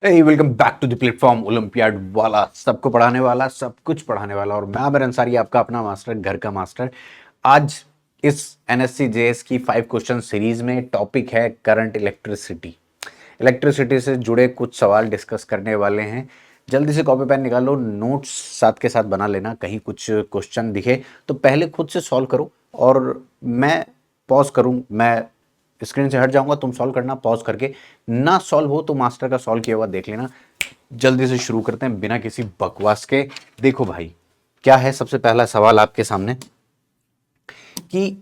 Welcome back to the platform olympiad वाला, सबको पढ़ाने वाला, सब कुछ पढ़ाने वाला। और मैं आमिर अंसारी, आपका अपना मास्टर, घर का मास्टर। आज इस एनएससी जेएस की 5 क्वेश्चन सीरीज में टॉपिक है करंट इलेक्ट्रिसिटी। इलेक्ट्रिसिटी से जुड़े कुछ सवाल डिस्कस करने वाले हैं। जल्दी से कॉपी पेन निकालो, नोट्स साथ के साथ बना लेना। कहीं कुछ क्वेश्चन दिखे तो पहले खुद से सॉल्व करो और मैं पॉज करूं, मैं स्क्रीन से हट जाऊंगा, तुम सॉल्व करना पॉज करके। ना सॉल्व हो तो मास्टर का सॉल्व किया हुआ देख लेना। जल्दी से शुरू करते हैं बिना किसी बकवास के। देखो भाई, क्या है सबसे पहला सवाल आपके सामने कि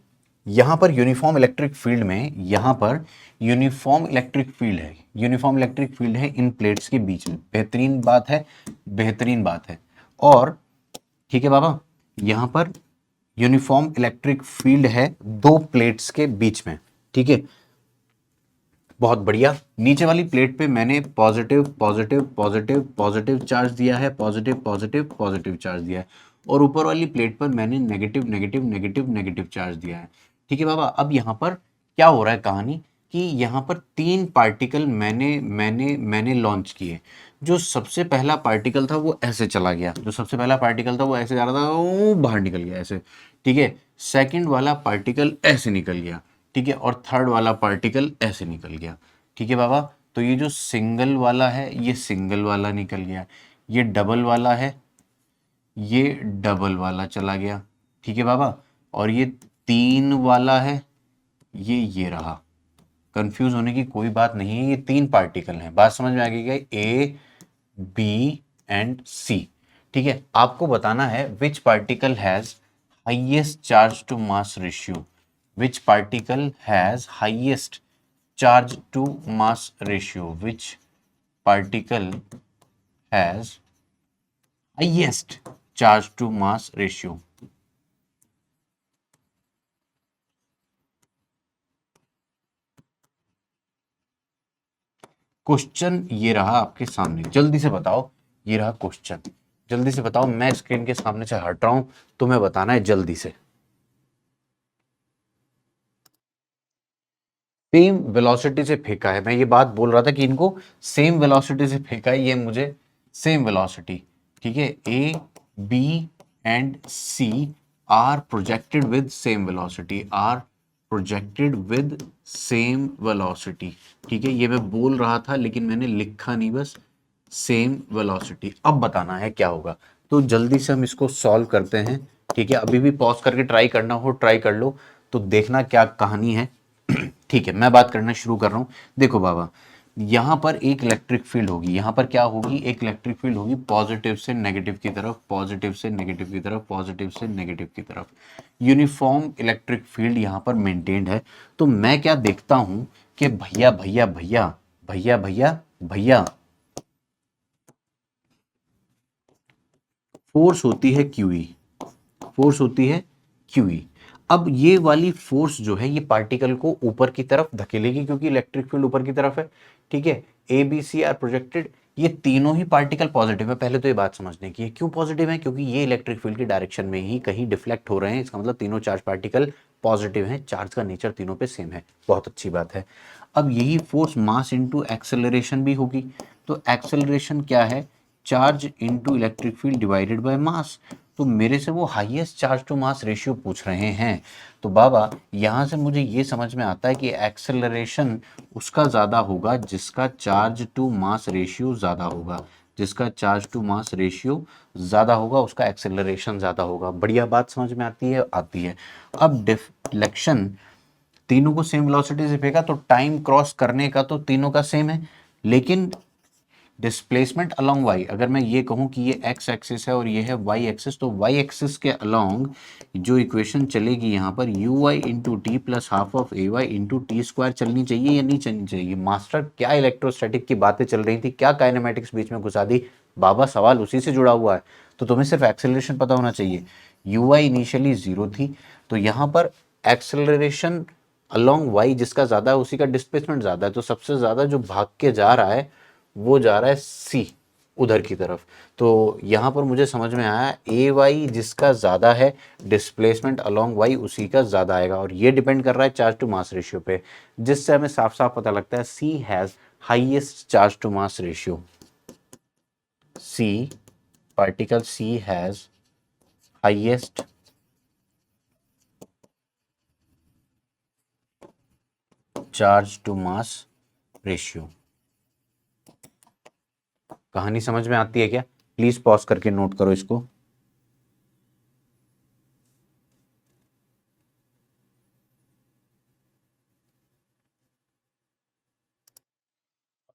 यहां पर यूनिफॉर्म इलेक्ट्रिक फील्ड में, यहां पर यूनिफॉर्म इलेक्ट्रिक फील्ड है, यूनिफॉर्म इलेक्ट्रिक फील्ड है इन प्लेट्स के बीच में। बेहतरीन बात है, बेहतरीन बात है। और ठीक है बाबा, यहां पर यूनिफॉर्म इलेक्ट्रिक फील्ड है दो प्लेट्स के बीच में। ठीक है, बहुत बढ़िया। नीचे वाली प्लेट पे मैंने positive positive positive positive charge दिया है, पॉजिटिव पॉजिटिव पॉजिटिव चार्ज दिया है। और ऊपर वाली प्लेट पर मैंने negative negative negative negative charge दिया है। ठीक है बाबा, अब यहाँ पर क्या हो रहा है कहानी कि यहाँ पर 3 पार्टिकल मैंने लॉन्च किए। जो सबसे पहला पार्टिकल था वो ऐसे चला गया, जो सबसे पहला पार्टिकल था वो ऐसे जा रहा था, वो बाहर निकल गया ऐसे। ठीक है, सेकंड वाला पार्टिकल ऐसे निकल गया। ठीक है, और थर्ड वाला पार्टिकल ऐसे निकल गया। ठीक है बाबा, तो ये जो सिंगल वाला है ये सिंगल वाला निकल गया, ये डबल वाला है ये डबल वाला चला गया। ठीक है बाबा, और ये 3 वाला है ये रहा। कंफ्यूज होने की कोई बात नहीं है, ये 3 पार्टिकल हैं। बात समझ में आ गई क्या? A, B and C. ठीक है, आपको बताना है which particle has highest charge to mass ratio. which particle has highest charge to mass ratio, which particle has highest charge to mass ratio। Question ये रहा आपके सामने, जल्दी से बताओ। ये रहा क्वेश्चन, जल्दी से बताओ। मैं स्क्रीन के सामने से हट रहा हूं, तुम्हें बताना है जल्दी से। सेम वेलोसिटी से फेंका है, मैं ये बात बोल रहा था कि इनको सेम वेलोसिटी से फेंका है, ये मुझे सेम वेलोसिटी। ठीक है, A, B and C are projected with same velocity, are projected with same velocity. ठीक है, ये मैं बोल रहा था लेकिन मैंने लिखा नहीं, बस सेम वेलोसिटी। अब बताना है क्या होगा, तो जल्दी से हम इसको सॉल्व करते हैं। ठीक है, अभी भी पॉज करके ट्राई करना हो ट्राई कर लो, तो देखना क्या कहानी है। ठीक है, मैं बात करना शुरू कर रहा हूं। देखो बाबा, यहां पर एक इलेक्ट्रिक फील्ड होगी, यहां पर क्या होगी, एक इलेक्ट्रिक फील्ड होगी पॉजिटिव से नेगेटिव की तरफ, पॉजिटिव से नेगेटिव की तरफ, पॉजिटिव से नेगेटिव की तरफ। यूनिफॉर्म इलेक्ट्रिक फील्ड यहां पर मेंटेन्ड है। तो मैं क्या देखता हूं कि भैया भैया भैया भैया भैया भैया फोर्स होती है क्यूई, फोर्स होती है क्यूई। अब ये वाली फोर्स जो है ये पार्टिकल को ऊपर की तरफ धकेलेगी, क्योंकि इलेक्ट्रिक फील्ड ऊपर की तरफ है। ठीक है, A B C are projected, ये तीनों ही पार्टिकल पॉजिटिव है। पहले तो ये बात समझने की है क्यों पॉजिटिव है, क्योंकि ये इलेक्ट्रिक फील्ड की डायरेक्शन में ही कहीं डिफ्लेक्ट हो रहे हैं। इसका मतलब तीनों चार्ज पार्टिकल पॉजिटिव हैं, चार्ज का नेचर तीनों पे सेम है। बहुत अच्छी बात है। अब यही फोर्स मास इंटू एक्सेलरेशन भी होगी। तो एक्सेलरेशन क्या है, charge into electric field divided by mass. तो मेरे से वो highest charge to mass ratio पूछ रहे हैं। तो बाबा यहाँ से मुझे ये समझ में आता है कि एक्सेलरेशन उसका ज़्यादा होगा जिसका चार्ज टू मास रेशियो ज़्यादा होगा, जिसका चार्ज टू मास रेशियो ज़्यादा होगा उसका एक्सेलरेशन ज़्यादा होगा। बढ़िया बात समझ में आती है, आती है। अब डिफ्लेक्शन, तीनों को सेम वेलोसिटी से फेंका तो टाइम क्रॉस करने का तो तीनों का सेम है, लेकिन डिस्प्लेसमेंट अलोंग वाई, अगर मैं ये कहूं कि ये एक्स एक्सिस है और ये है वाई एक्सिस, तो वाई एक्सिस के अलोंग जो इक्वेशन चलेगी यहाँ पर u y into t plus half of a y into t square चलनी चाहिए या नहीं चलनी चाहिए? मास्टर क्या इलेक्ट्रोस्टैटिक की बातें चल रही थी, क्या काइनेमेटिक्स बीच में घुसा दी? बाबा सवाल उसी से जुड़ा हुआ है, तो तुम्हें सिर्फ एक्सेलरेशन पता होना चाहिए। यू वाई इनिशियली 0 थी, तो यहाँ पर एक्सेलरेशन अलोंग वाई जिसका ज़्यादा है उसी का डिस्प्लेसमेंट ज़्यादा है। तो सबसे ज़्यादा जो भाग के जा रहा है वो जा रहा है सी, उधर की तरफ। तो यहाँ पर मुझे समझ में आया ए वाई जिसका ज़्यादा है, डिस्प्लेसमेंट अलोंग वाई उसी का ज़्यादा आएगा। और ये डिपेंड कर रहा है चार्ज टू मास रेशियो पे, जिससे हमें साफ साफ पता लगता है C has highest charge to mass ratio, C, particle C has highest charge to mass ratio। कहानी समझ में आती है क्या? प्लीज पॉज करके नोट करो इसको।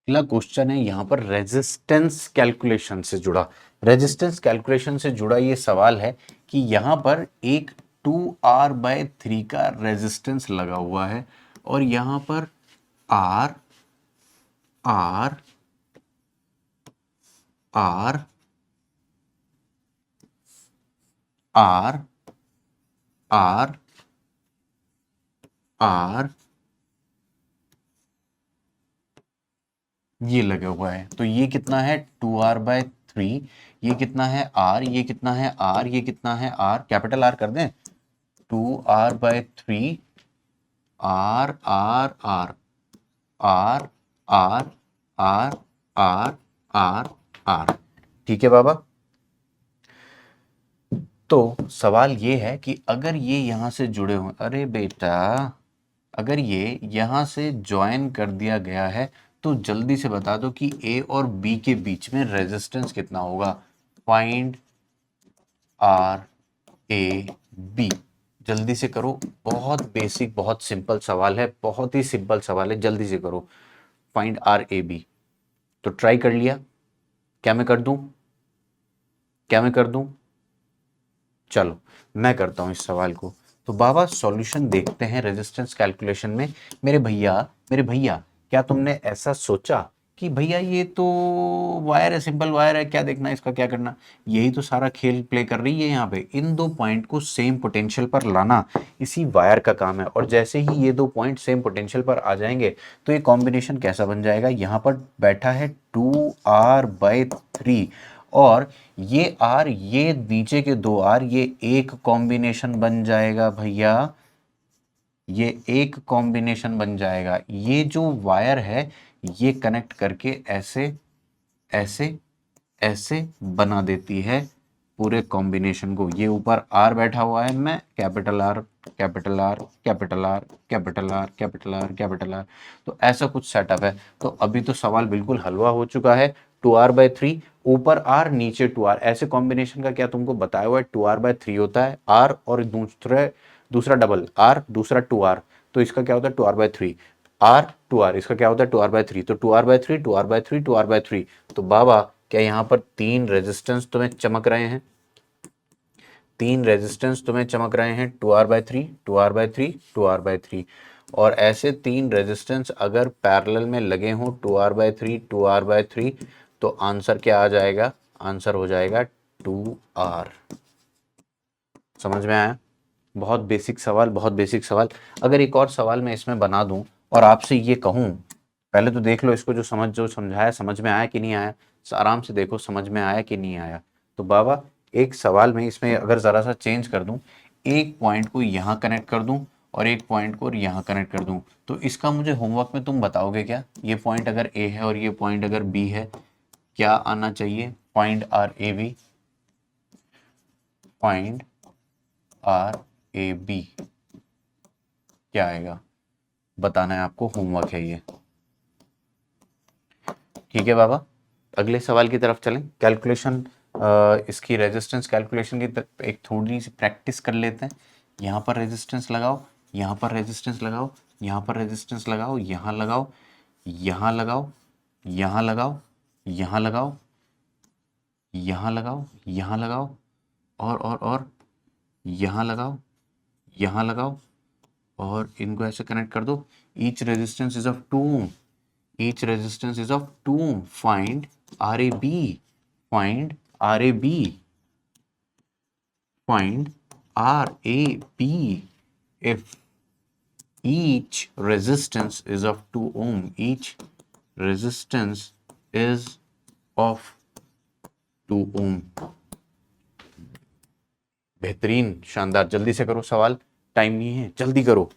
अगला क्वेश्चन है यहां पर रेजिस्टेंस कैलकुलेशन से जुड़ा। रेजिस्टेंस कैलकुलेशन से जुड़ा ये सवाल है कि यहां पर एक 2R/3 का रेजिस्टेंस लगा हुआ है और यहां पर R R R R R R ये लगा हुआ है। तो ये कितना है 2R/3, ये कितना है R, ये कितना है R, ये कितना है R, कैपिटल R कर दें, 2R/3 R R R R R R R R R। ठीक है बाबा। तो सवाल ये है कि अगर ये यहां से जुड़े हुए, अरे बेटा अगर ये यहां से ज्वाइन कर दिया गया है तो जल्दी से बता दो कि ए और बी के बीच में रेजिस्टेंस कितना होगा। फाइंड आर ए बी, जल्दी से करो। बहुत बेसिक बहुत सिंपल सवाल है, बहुत ही सिंपल सवाल है, जल्दी से करो। Find R A B. तो ट्राई कर लिया? क्या मैं कर दूं? क्या मैं कर दूं? चलो मैं करता हूं इस सवाल को। तो बाबा सॉल्यूशन देखते हैं रेजिस्टेंस कैलकुलेशन में। मेरे भैया क्या तुमने ऐसा सोचा कि भैया ये तो वायर है, सिंपल वायर है, क्या देखना इसका, क्या करना? यही तो सारा खेल प्ले कर रही है यहाँ पे। इन दो पॉइंट को सेम पोटेंशियल पर लाना इसी वायर का काम है। और जैसे ही ये दो पॉइंट सेम पोटेंशियल पर आ जाएंगे तो ये कॉम्बिनेशन कैसा बन जाएगा? यहाँ पर बैठा है 2R/3 और ये आर, ये नीचे के दो आर, ये एक कॉम्बिनेशन बन जाएगा भैया। ये एक कॉम्बिनेशन बन जाएगा। ये जो वायर है ये कनेक्ट करके ऐसे ऐसे ऐसे बना देती है पूरे कॉम्बिनेशन को। ये ऊपर आर बैठा हुआ है, मैं capital R capital R capital R capital R capital R capital R, तो ऐसा कुछ सेटअप है। तो अभी तो सवाल बिल्कुल हलवा हो चुका है। 2R/3 ऊपर आर नीचे 2R, ऐसे कॉम्बिनेशन का क्या तुमको बताया हुआ है? 2R/3 होता है, आर और दूसरा डबल आर, दूसरा 2R, तो इसका क्या होता है 2R/3। आर 2R, इसका क्या होता है 2R/3। तो 2R/3 2R/3 2R/3। तो बाबा क्या यहाँ पर तीन रेजिस्टेंस तुम्हें चमक रहे हैं? तीन रेजिस्टेंस तुम्हें चमक रहे हैं, 2R/3 2R/3 2R/3। और ऐसे तीन रेजिस्टेंस अगर पैरेलल में लगे हों 2R/3 2R/3, तो आंसर क्या आ जाएगा? आंसर हो जाएगा 2R। समझ में आया? बहुत बेसिक सवाल, बहुत बेसिक सवाल। अगर एक और सवाल मैं इसमें बना दूं और आपसे ये कहूं, पहले तो देख लो इसको, जो समझाया समझ में आया कि नहीं आया, आराम से देखो समझ में आया कि नहीं आया। तो बाबा एक सवाल में इसमें अगर ज़रा सा चेंज कर दूं, एक पॉइंट को यहाँ कनेक्ट कर दूं और एक पॉइंट को यहाँ कनेक्ट कर दूं, तो इसका मुझे होमवर्क में तुम बताओगे क्या? ये पॉइंट अगर ए है और ये पॉइंट अगर बी है, क्या आना चाहिए? Find R A B, find R A B क्या आएगा? बताना है आपको, होमवर्क है ये। ठीक है बाबा, अगले सवाल की तरफ चलें। कैलकुलेशन, इसकी रेजिस्टेंस कैलकुलेशन की तरफ एक थोड़ी सी प्रैक्टिस कर लेते हैं। यहाँ पर रेजिस्टेंस लगाओ, यहाँ पर रेजिस्टेंस लगाओ, यहाँ पर रेजिस्टेंस लगाओ, यहाँ लगाओ, यहाँ लगाओ, यहाँ लगाओ, यहाँ लगाओ, यहाँ लगाओ, यहाँ लगाओ, और यहाँ लगाओ, यहाँ लगाओ, और इनको ऐसे कनेक्ट कर दो। Each resistance is of 2 ohm, each resistance is of 2 ohm. Find RAB, find RAB, find RAB. If each resistance is of 2 ohm, each resistance is of 2 ohm. बेहतरीन, शानदार। जल्दी से करो सवाल, टाइम नहीं है, जल्दी करो।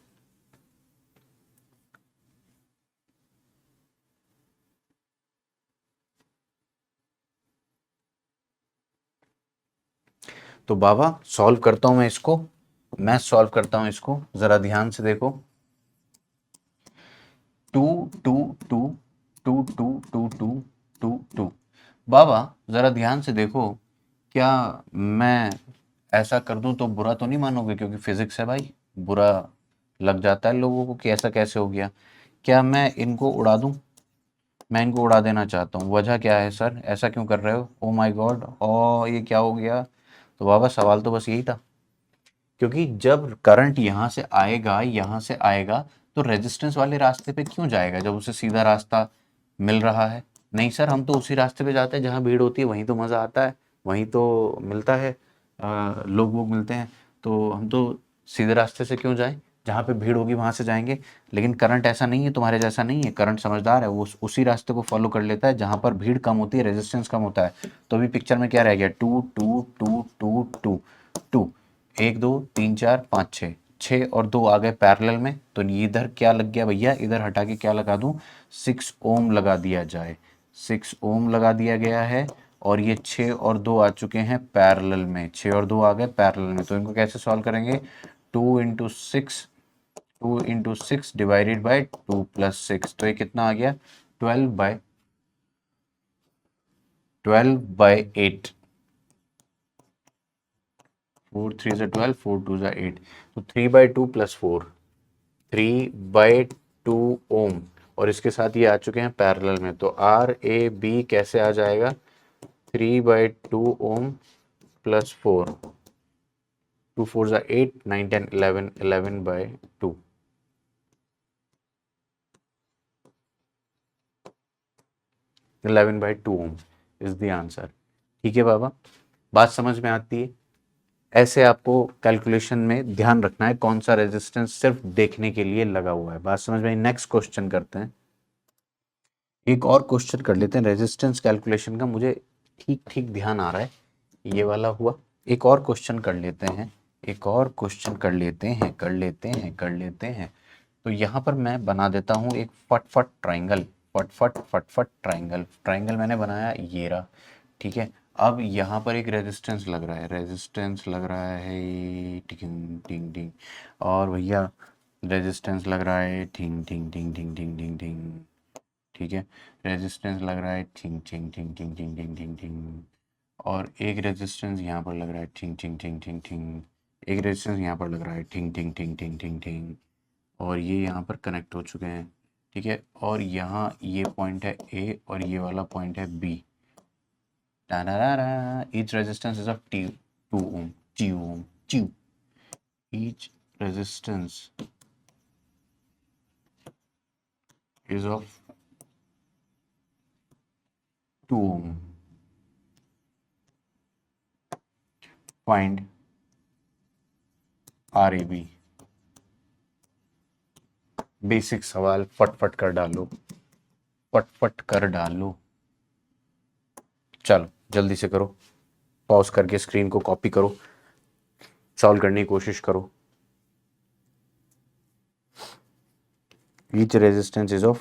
तो बाबा सॉल्व करता हूं मैं इसको, मैं सॉल्व करता हूं इसको, जरा ध्यान से देखो। 2 2 2 2 2 2 2 2 2। बाबा जरा ध्यान से देखो, क्या मैं ऐसा कर दूं तो बुरा तो नहीं मानोगे? क्योंकि फिजिक्स है भाई, बुरा लग जाता है लोगों को कि ऐसा कैसे हो गया। क्या मैं इनको उड़ा दूं? मैं इनको उड़ा देना चाहता हूँ। वजह क्या है सर, ऐसा क्यों कर रहे हो? ओ माय गॉड, ओ ये क्या हो गया? तो बाबा सवाल तो बस यही था, क्योंकि जब करंट यहाँ से आएगा तो रेजिस्टेंस वाले रास्ते पे क्यों जाएगा जब उसे सीधा रास्ता मिल रहा है? नहीं सर, हम तो उसी रास्ते पे जाते हैं जहाँ भीड़ होती है, वहीं तो मज़ा आता है, वहीं तो मिलता है, लोग वोग मिलते हैं, तो हम तो सीधे रास्ते से क्यों जाएं? जहाँ पे भीड़ होगी वहाँ से जाएंगे। लेकिन करंट ऐसा नहीं है, तुम्हारे जैसा नहीं है, करंट समझदार है, वो उसी रास्ते को फॉलो कर लेता है जहाँ पर भीड़ कम होती है, रेजिस्टेंस कम होता है। तो अभी पिक्चर में क्या रह गया? Two two two two two two, 1 2 3 4 5 6, 6 और 2 आ गए पैरेलल में, तो इधर क्या लग गया भैया? इधर हटा के क्या लगा दूं? 6 ओम लगा दिया जाए। 6 ओम लगा दिया गया है, और ये 6 और 2 आ चुके हैं पैरेलल में, 6 और 2 आ गए पैरेलल में। तो इनको कैसे सॉल्व करेंगे? 2 × 6, 2 × 6 डिवाइडेड बाई 2 + 6, तो ये कितना आ गया? 12/8। 4 3 = 12, 4 2 = 8, तो 3/2 + 4, 3/2 ओम, और इसके साथ ये आ चुके हैं पैरेलल में, तो RAB कैसे आ जाएगा? 3/2 ओम + 4, 2 4 = 8, 9 10 11, 11/2, 11/2 ओम इज द आंसर। ठीक है बाबा, बात समझ में आती है? ऐसे आपको कैलकुलेशन में ध्यान रखना है कौन सा रेजिस्टेंस सिर्फ देखने के लिए लगा हुआ है। बात समझ में आई? नेक्स्ट क्वेश्चन करते हैं, एक और क्वेश्चन कर लेते हैं रेजिस्टेंस कैलकुलेशन का, मुझे ठीक ठीक ध्यान आ रहा है, ये वाला हुआ। एक और क्वेश्चन कर लेते हैं, एक और क्वेश्चन कर लेते हैं। तो यहाँ पर मैं बना देता हूँ एक फटफट ट्राइंगल, फटफट फटफट ट्राइंगल। ट्राइंगल मैंने बनाया ये रहा, ठीक है। अब यहाँ पर एक रेजिस्टेंस लग रहा है, रेजिस्टेंस लग रहा है टिंग टिंग टिंग, और भैया रेजिस्टेंस लग रहा है टिंग टिंग टिंग टिंग टिंग टिंग टिंग, ठीक है। रेजिस्टेंस लग रहा है टिंग टिंग टिंग टिंग टिंग टिंग टिंग टिंग, और एक रेजिस्टेंस यहाँ पर लग रहा है टिंग टिंग टिंग टिंग टिंग, एक रेजिस्टेंस यहाँ पर लग रहा है टिंग टिंग टिंग टिंग टिंग टिंग, और ये यहाँ पर कनेक्ट हो चुके हैं, ठीक है। और यहाँ ये पॉइंट है ए और ये वाला पॉइंट है B. Each resistance is of 2 ohm, 2 ohm, 2. Each resistance is of 2 ohm. Find RAB. Basic सवाल फटफट कर डालो, फटफट कर डालो। चलो जल्दी से करो, पॉज करके स्क्रीन को कॉपी करो, सॉल्व करने की कोशिश करो। Each resistance is of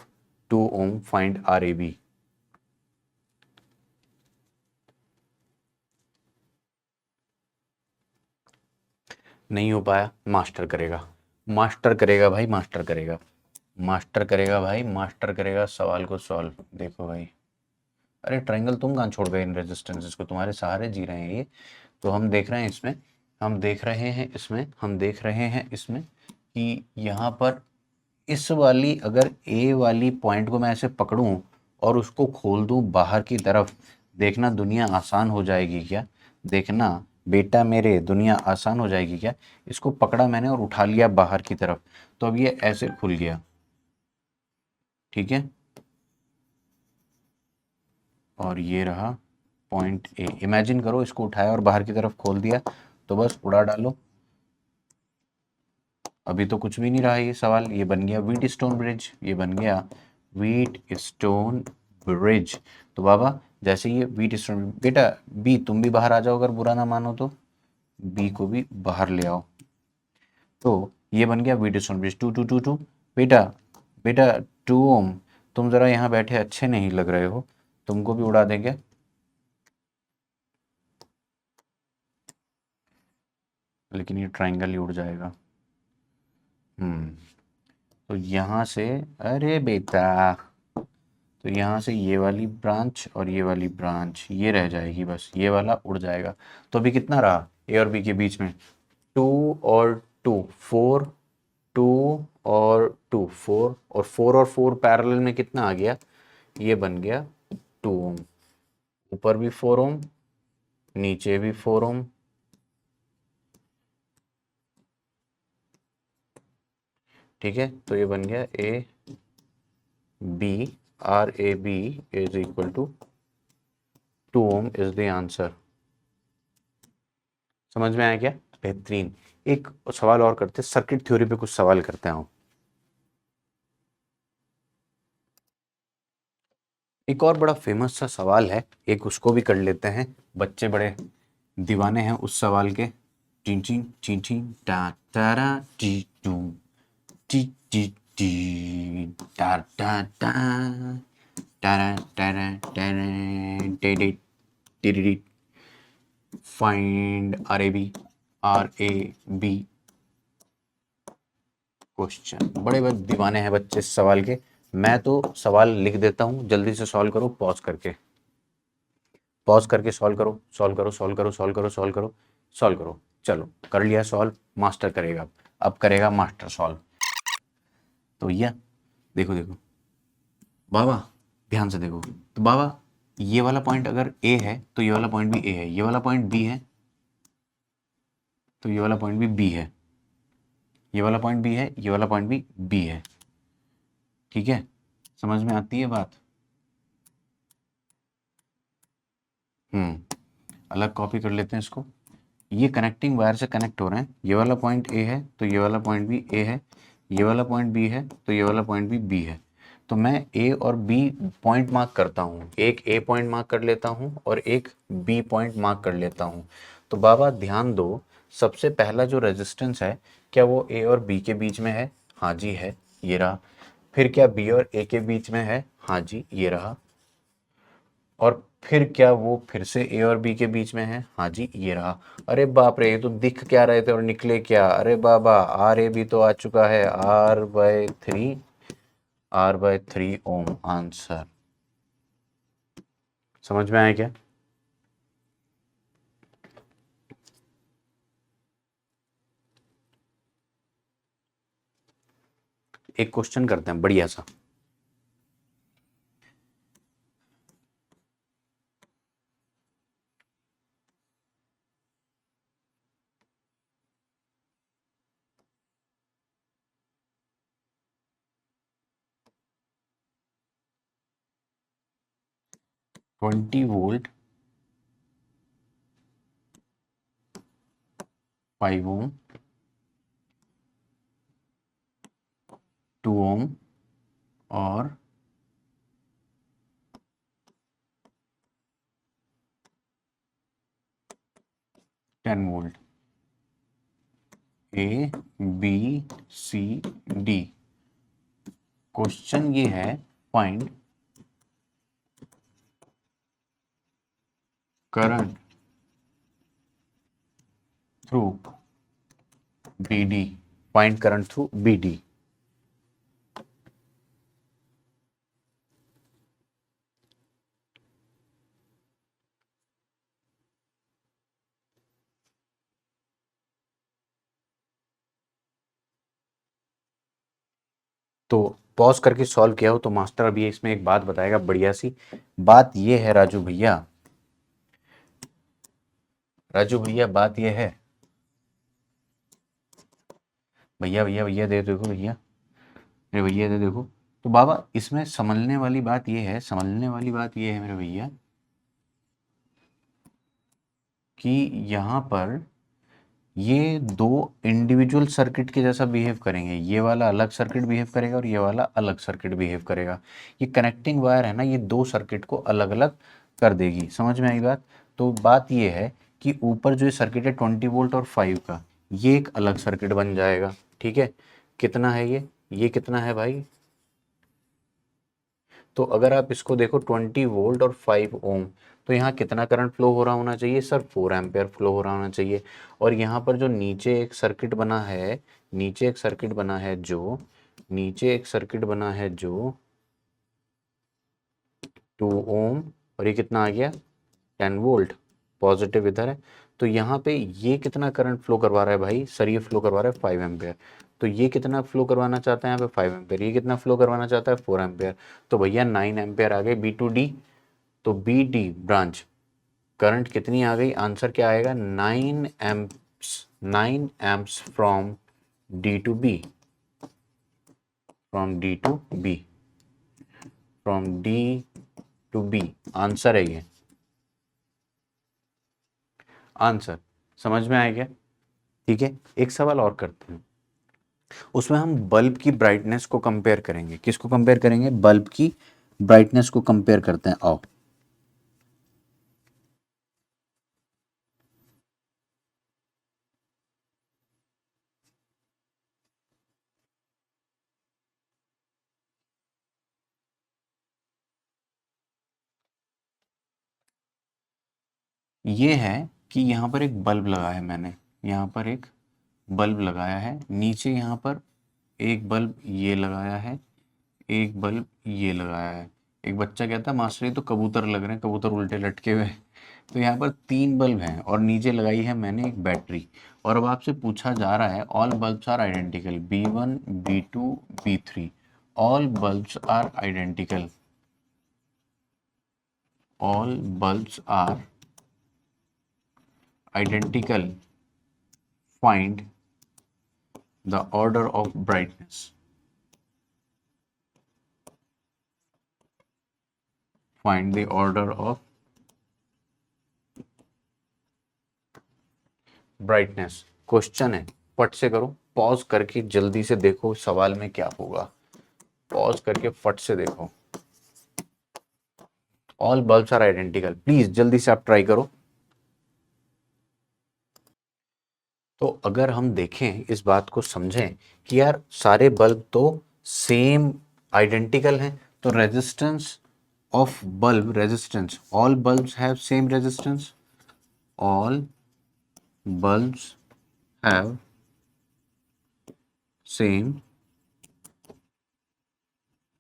2 ohm. Find RAB. नहीं हो पाया, मास्टर करेगा, मास्टर करेगा भाई, मास्टर करेगा, मास्टर करेगा भाई, मास्टर करेगा सवाल को सॉल्व। देखो भाई, अरे ट्रायंगल तुम कहाँ छोड़ गए इन रेजिस्टेंसेस को, तुम्हारे सहारे जी रहे हैं ये। तो हम देख रहे हैं इसमें, हम देख रहे हैं इसमें कि यहाँ पर इस वाली, अगर ए वाली पॉइंट को मैं ऐसे पकड़ूं और उसको खोल दूं बाहर की तरफ, देखना दुनिया आसान हो जाएगी क्या? देखना बेटा मेरे, दुनिया आसान हो जाएगी क्या? इसको पकड़ा मैंने और उठा लिया बाहर की तरफ, तो अब ये ऐसे खुल गया, ठीक है। और ये रहा पॉइंट ए। इमेजिन करो इसको उठाया और बाहर की तरफ खोल दिया, तो बस उड़ा डालो। अभी तो कुछ भी नहीं रहा ये सवाल, ये बन गया व्हीट स्टोन ब्रिज, ये बन गया व्हीट स्टोन ब्रिज। तो बाबा जैसे ये व्हीट स्टोन, बेटा बी तुम भी बाहर आ जाओ, अगर बुरा ना मानो तो बी को भी बाहर ले आओ। तो ये बन गया व्हीट स्टोन ब्रिज। 2 2 2 2, बेटा बेटा 2 ओम, तुम जरा यहाँ बैठे अच्छे नहीं लग रहे हो, तुमको भी उड़ा देंगे। लेकिन ये ट्राइंगल ही उड़ जाएगा। तो यहाँ से, अरे बेटा, तो यहाँ से ये वाली ब्रांच और ये वाली ब्रांच ये रह जाएगी, बस ये वाला उड़ जाएगा। तो अभी कितना रहा ए और बी के बीच में? 2 और 2, 4, 2 और 2, 4, और 4 और 4 पैरेलल में कितना आ गया? ये बन गया 2 ओम। ऊपर भी 4 ओम, नीचे भी 4 ओम। ठीक है, तो ये बन गया A B, R A B is equal to 2 ohm is the answer. समझ में आया क्या? बेहतरीन। एक सवाल और करते, सर्किट थ्योरी पे कुछ सवाल करते हैं। एक और बड़ा फेमस सा सवाल है, एक उसको भी कर लेते हैं। बच्चे बड़े दीवाने हैं उस सवाल के। टिन टिन टिन टिन टा तारा टी टू टी टी टी टा टा टा तारा तारा तारा teddy teddy. Find R A B question. बड़े बड़े दीवाने हैं बच्चे इस सवाल के। मैं तो सवाल लिख देता हूँ, जल्दी से सॉल्व करो, पॉज करके सॉल्व करो, सॉल्व करो, सॉल्व करो, सॉल्व करो, सॉल्व करो, सॉल्व करो। चलो कर लिया सॉल्व, मास्टर करेगा अब करेगा मास्टर सॉल्व। तो भैया देखो देखो बाबा, ध्यान से देखो। तो बाबा ये वाला पॉइंट अगर ए है तो ये वाला पॉइंट भी ए है, ये वाला पॉइंट बी है तो ये वाला पॉइंट भी बी है, ये वाला पॉइंट बी है, ये वाला पॉइंट भी बी है। ठीक है, समझ में आती है बात? अलग कॉपी कर लेते हैं इसको। ये कनेक्टिंग वायर से कनेक्ट हो रहे हैं, ये वाला पॉइंट ए है तो ये वाला पॉइंट भी ए है, ये वाला पॉइंट बी है तो ये वाला पॉइंट भी बी है। तो मैं ए और बी पॉइंट मार्क करता हूँ, एक ए पॉइंट मार्क कर लेता हूँ और एक बी पॉइंट मार्क कर लेता हूँ। तो बाबा ध्यान दो, सबसे पहला जो रेजिस्टेंस है क्या वो ए और बी के बीच में है? हाँ जी है, ये रहा। फिर क्या बी और ए के बीच में है? हाँ जी ये रहा। और फिर क्या वो फिर से ए और बी के बीच में है? हाँ जी ये रहा। अरे बाप रे, ये तो दिख क्या रहे थे और निकले क्या? अरे बाबा, आर ए बी तो आ चुका है, R by three ohm answer. समझ में आया क्या? एक क्वेश्चन करते हैं बढ़िया सा। ट्वेंटी वोल्ट 5 ओम 2 ओम और 10 volt, A B C D. Question ये है, find current through B D, find current through B D. तो पॉज करके सॉल्व किया हो तो मास्टर अभी इसमें एक बात बताएगा बढ़िया सी। बात ये है राजू भैया, बात ये है, भैया भैया भैया दे देखो भैया, मेरे भैया दे देखो। तो बाबा इसमें समझने वाली बात ये है, मेरे भैया, कि यहाँ पर ये दो इंडिविजुअल सर्किट के जैसा बिहेव करेंगे। ये वाला अलग सर्किट बिहेव करेगा और ये वाला अलग सर्किट बिहेव करेगा। ये कनेक्टिंग वायर है ना, ये दो सर्किट को अलग अलग कर देगी। समझ में आई बात? तो बात ये है कि ऊपर जो सर्किट है 20 वोल्ट और 5 का, ये एक अलग सर्किट बन जाएगा। ठीक है, कितना है ये कितना है भाई? तो अगर आप इसको देखो 20 वोल्ट और 5 ओम, तो यहाँ कितना करंट फ्लो हो रहा होना चाहिए सर? 4 एम्पेयर फ्लो हो रहा होना चाहिए। और यहाँ पर जो नीचे एक सर्किट बना है, नीचे एक सर्किट बना है जो 2 ओम, और ये कितना आ गया 10 वोल्ट, पॉजिटिव इधर है। तो यहाँ पे ये कितना करंट फ्लो करवा रहा है भाई सर? ये फ्लो करवा रहा है 5 एम्पेयर। तो ये कितना फ्लो करवाना चाहता है यहाँ पे? 5 एम्पेयर। ये कितना फ्लो करवाना चाहता है? 4 एम्पेयर। तो भैया 9 एम्पेयर आ गए बी टू डी। तो बी डी ब्रांच करंट कितनी आ गई? आंसर क्या आएगा? 9 amps from D to B, from D to B, from D to B. Answer है ये, आंसर समझ में आया क्या? ठीक है, एक सवाल और करते हैं। उसमें हम बल्ब की ब्राइटनेस को कंपेयर करेंगे। किसको कंपेयर करेंगे? बल्ब की ब्राइटनेस को कंपेयर करते हैं, आओ। ये है कि यहाँ पर एक बल्ब लगाया है मैंने, यहाँ पर एक बल्ब लगाया है, नीचे यहाँ पर एक बल्ब ये लगाया है, एक बल्ब ये लगाया है। एक बच्चा कहता है मास्टर ये तो कबूतर लग रहे हैं, कबूतर उल्टे लटके हुए। तो यहाँ पर 3 बल्ब हैं और नीचे लगाई है मैंने एक बैटरी। और अब आपसे पूछा जा रहा है all bulbs are identical, B1 B2 B3, all bulbs are identical, all bulbs are identical, find the order of brightness, find the order of brightness। Question है, फट से करो, पॉज करके जल्दी से देखो सवाल में क्या होगा, पॉज करके फट से देखो। All bulbs are identical, please जल्दी से आप ट्राई करो। तो अगर हम देखें, इस बात को समझें कि यार सारे बल्ब तो सेम आइडेंटिकल हैं, तो resistance of bulb, resistance, all bulbs have same resistance, all bulbs have same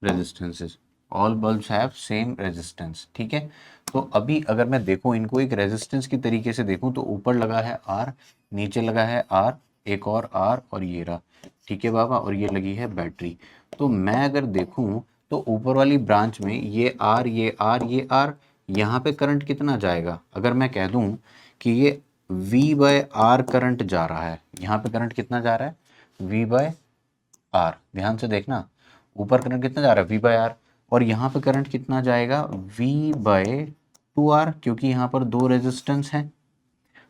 resistances, all bulbs have same resistance। ठीक है, तो अभी अगर मैं देखूं इनको एक रेजिस्टेंस की तरीके से देखूं, तो ऊपर लगा है R, नीचे लगा है R, एक और R, और ये रहा। ठीक है बाबा, और ये लगी है बैटरी। तो मैं अगर देखूं तो ऊपर वाली ब्रांच में ये R, ये R, ये R, यहाँ पे करंट कितना जाएगा? अगर मैं कह दूं कि ये V/R करंट जा रहा है, यहाँ पे करंट कितना जा रहा है? V/R। ध्यान से देखना, ऊपर करंट कितना जा रहा है? V/R। और यहाँ पे करंट कितना जाएगा? V/2R, क्योंकि यहाँ पर 2 रेजिस्टेंस हैं।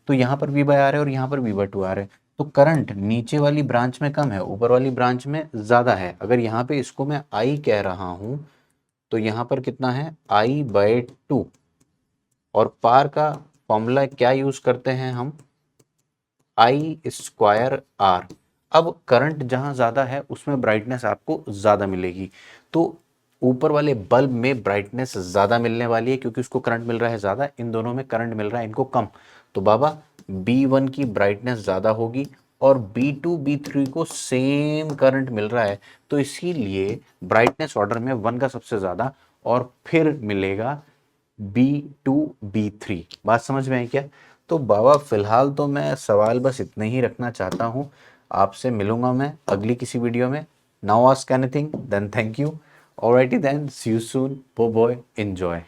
तो यहाँ पर V/R है और यहाँ पर V/2R है। तो करंट नीचे वाली ब्रांच में कम है, ऊपर वाली ब्रांच में ज़्यादा है। अगर यहाँ पे इसको मैं I कह रहा हूँ, तो यहाँ पर कितना है? I/2। और पार का फॉर्मूला क्या यूज़ करते हैं हम? I²R। अब करंट जहाँ ज़्यादा है उसमें ब्राइटनेस आपको ज़्यादा मिलेगी। तो ऊपर वाले बल्ब में ब्राइटनेस ज़्यादा मिलने वाली है क्योंकि उसको करंट मिल रहा है ज़्यादा, इन दोनों में करंट मिल रहा है इनको कम। तो बाबा B1 की ब्राइटनेस ज़्यादा होगी और B2 B3 को सेम करंट मिल रहा है, तो इसीलिए ब्राइटनेस ऑर्डर में 1 का सबसे ज़्यादा और फिर मिलेगा B2 B3। बात समझ में आई क्या? तो बाबा फिलहाल तो मैं सवाल बस इतने ही रखना चाहता हूँ। आपसे मिलूंगा मैं अगली किसी वीडियो में। Now ask anything, then thank you. Alrighty then, see you soon, bye bye, enjoy.